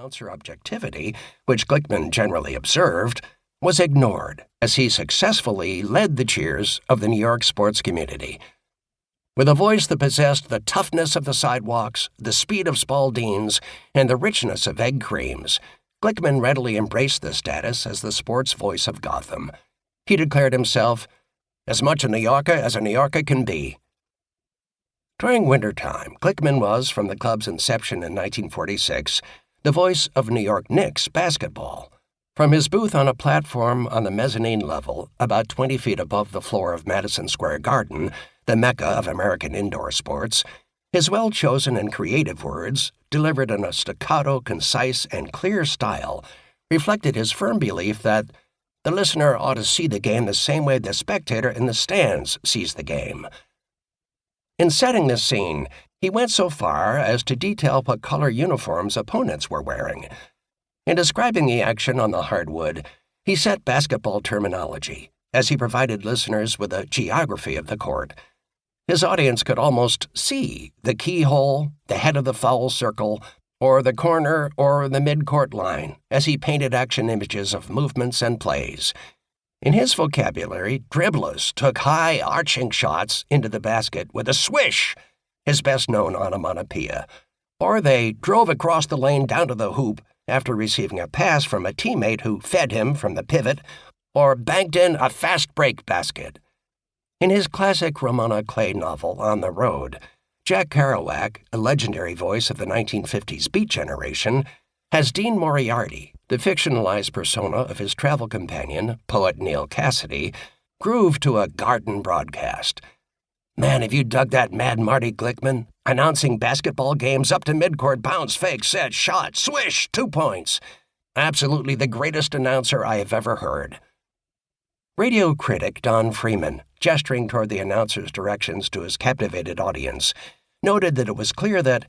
announcer objectivity, which Glickman generally observed, was ignored as he successfully led the cheers of the New York sports community. With a voice that possessed the toughness of the sidewalks, the speed of Spaldings, and the richness of egg creams, Glickman readily embraced the status as the sports voice of Gotham. He declared himself as much a New Yorker as a New Yorker can be. During wintertime, Glickman was, from the club's inception in 1946, the voice of New York Knicks basketball. From his booth on a platform on the mezzanine level, about 20 feet above the floor of Madison Square Garden, the mecca of American indoor sports, his well-chosen and creative words, delivered in a staccato, concise, and clear style, reflected his firm belief that the listener ought to see the game the same way the spectator in the stands sees the game. In setting this scene, he went so far as to detail what color uniforms opponents were wearing. In describing the action on the hardwood, he set basketball terminology, as he provided listeners with a geography of the court. His audience could almost see the keyhole, the head of the foul circle, or the corner or the mid-court line, as he painted action images of movements and plays. In his vocabulary, dribblers took high, arching shots into the basket with a swish, his best-known onomatopoeia, or they drove across the lane down to the hoop after receiving a pass from a teammate who fed him from the pivot, or banked in a fast break basket. In his classic Ramona Clay novel, On the Road, Jack Kerouac, a legendary voice of the 1950s Beat generation, has Dean Moriarty, the fictionalized persona of his travel companion, poet Neil Cassidy, groove to a garden broadcast. Man, have you dug that mad Marty Glickman? Announcing basketball games up to midcourt, bounce, fake, set, shot, swish, 2 points. Absolutely the greatest announcer I have ever heard. Radio critic Don Freeman, gesturing toward the announcer's directions to his captivated audience, noted that it was clear that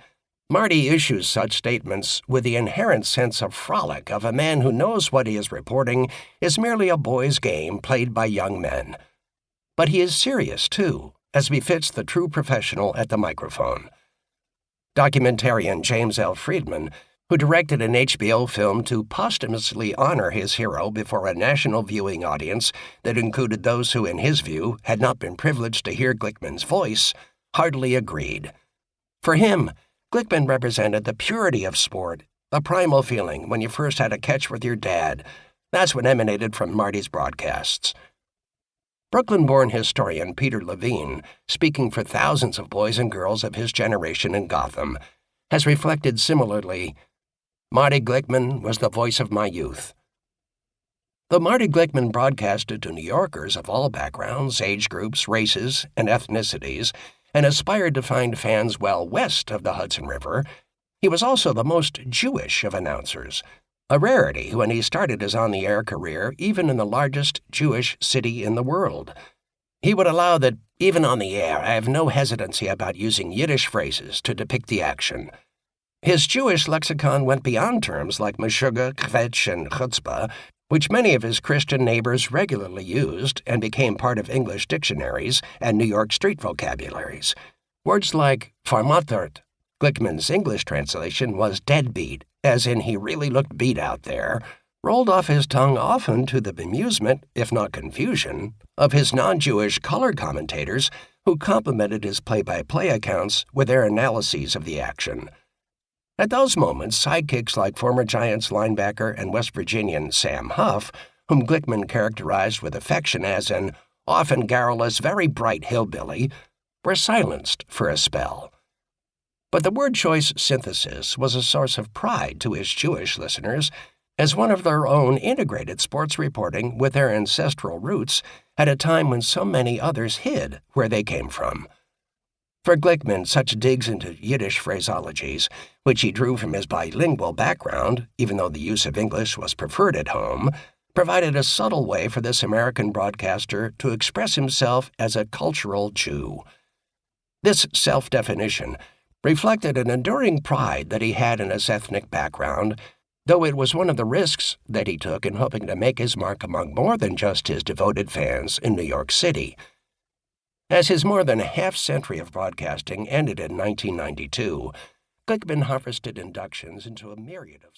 Marty issues such statements with the inherent sense of frolic of a man who knows what he is reporting is merely a boy's game played by young men. But he is serious, too, as befits the true professional at the microphone. Documentarian James L. Friedman, who directed an HBO film to posthumously honor his hero before a national viewing audience that included those who, in his view, had not been privileged to hear Glickman's voice, heartily agreed. For him, Glickman represented the purity of sport, a primal feeling when you first had a catch with your dad. That's what emanated from Marty's broadcasts. Brooklyn-born historian Peter Levine, speaking for thousands of boys and girls of his generation in Gotham, has reflected similarly, Marty Glickman was the voice of my youth. Though Marty Glickman broadcasted to New Yorkers of all backgrounds, age groups, races, and ethnicities, and aspired to find fans well west of the Hudson River, he was also the most Jewish of announcers, a rarity when he started his on-the-air career even in the largest Jewish city in the world. He would allow that, even on the air, I have no hesitancy about using Yiddish phrases to depict the action. His Jewish lexicon went beyond terms like meshuggah, kvetch, and chutzpah, which many of his Christian neighbors regularly used and became part of English dictionaries and New York street vocabularies. Words like farmatert, Glickman's English translation was deadbeat, as in he really looked beat out there, rolled off his tongue often to the bemusement, if not confusion, of his non-Jewish color commentators who complimented his play-by-play accounts with their analyses of the action. At those moments, sidekicks like former Giants linebacker and West Virginian Sam Huff, whom Glickman characterized with affection as an often garrulous, very bright hillbilly, were silenced for a spell. But the word choice synthesis was a source of pride to his Jewish listeners, as one of their own integrated sports reporting with their ancestral roots at a time when so many others hid where they came from. For Glickman, such digs into Yiddish phraseologies, which he drew from his bilingual background, even though the use of English was preferred at home, provided a subtle way for this American broadcaster to express himself as a cultural Jew. This self-definition reflected an enduring pride that he had in his ethnic background, though it was one of the risks that he took in hoping to make his mark among more than just his devoted fans in New York City. As his more than a half-century of broadcasting ended in 1992, Glickman harvested inductions into a myriad of